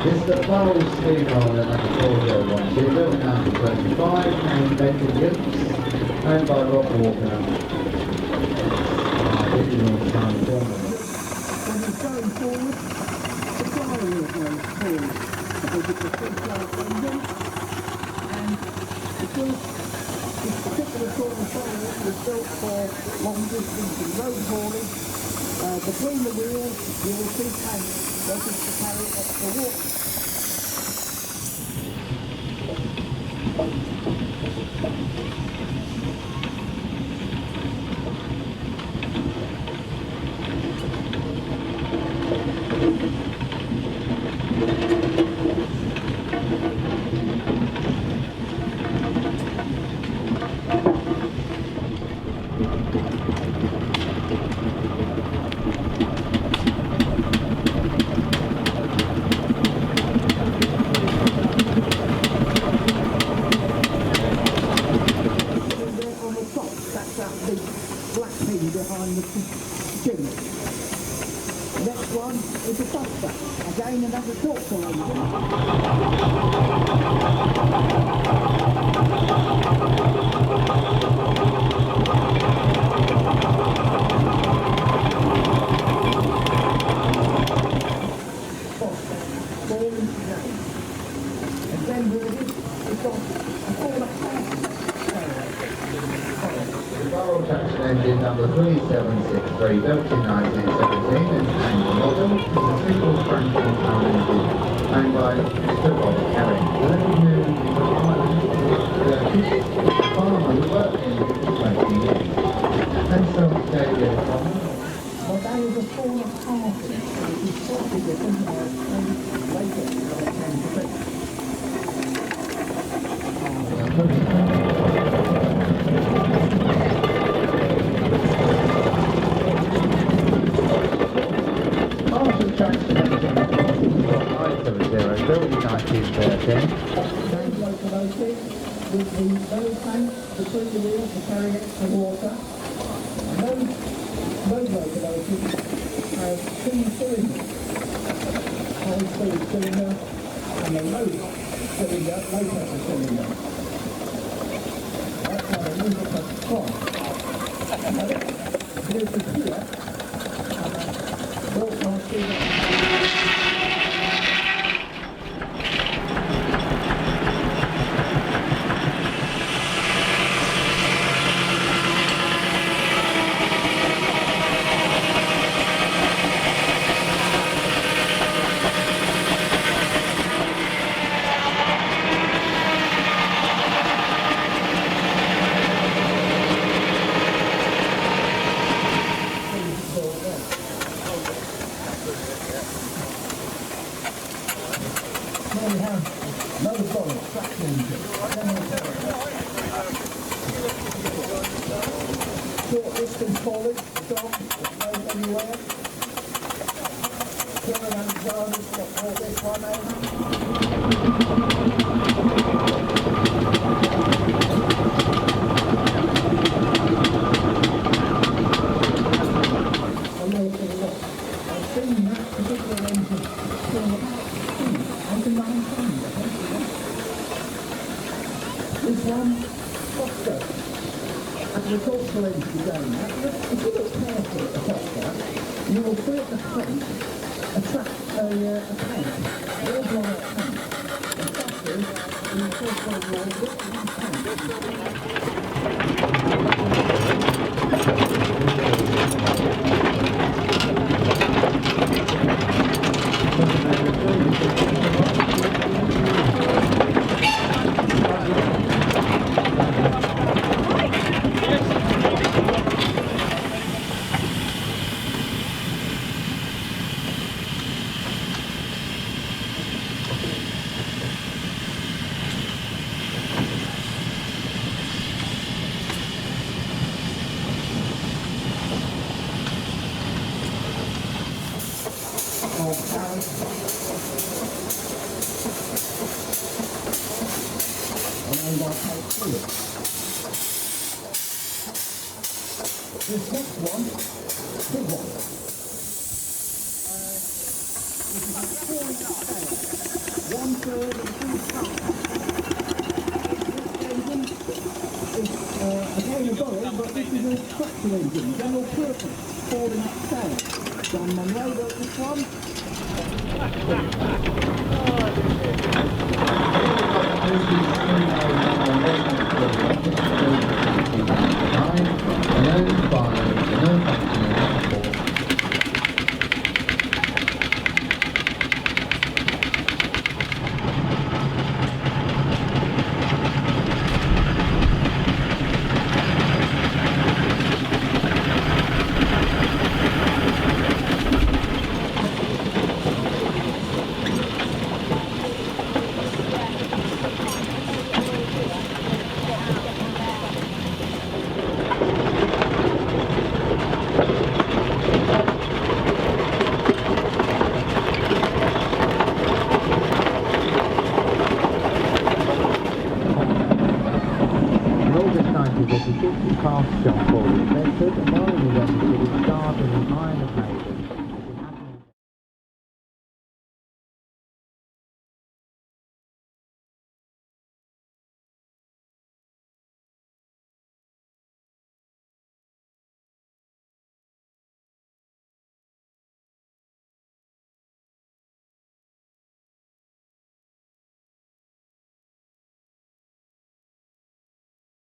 Mr. Farrell Steamroller number 4012, building number 25, and Benton Gifts, owned by Rob Walker. Original time tournament. When it's going forward, the flywheel goes forward because it's a three-stroke engine, and because this particular sort of flywheel was built for long distance and road haulage, between the wheels you will see tanks ready to carry extra water. Behind the chimney. The next one is a buster. Again, another torque and then we've got a Farrell traction engine number 3763, built in 1917 and annual model, is a single cranking power engine owned by Mr. Bob Herring. The new farmer who worked in it for 20 years. And so David Farmer. Well, that was a form of art, which is slightly different later when it came to it. Traction engine I-70, built in 1913. Those locomotives with the belly tanks between the wheels to carry extra water. And those locomotives have two cylinders. High-speed cylinder and a low pressure cylinder. That's how they move up the top. Here's the gear. Built last year. Here we have no solid traction engine. Short distance haulage, the dog that goes anywhere. Killer Alexander's got all this one I've seen that particular engine this one, Foster, and the torque engine again. If you look carefully at the Foster, you will see at the front a tank, a real blown up tank. And Fosters, in the torque engine, look at one tank. This next one, big one. falling upstairs. 1/3 of the full car. This engine is again a Boeing, but this is a tractor engine, general purpose, falling upstairs. John Monroe built this one.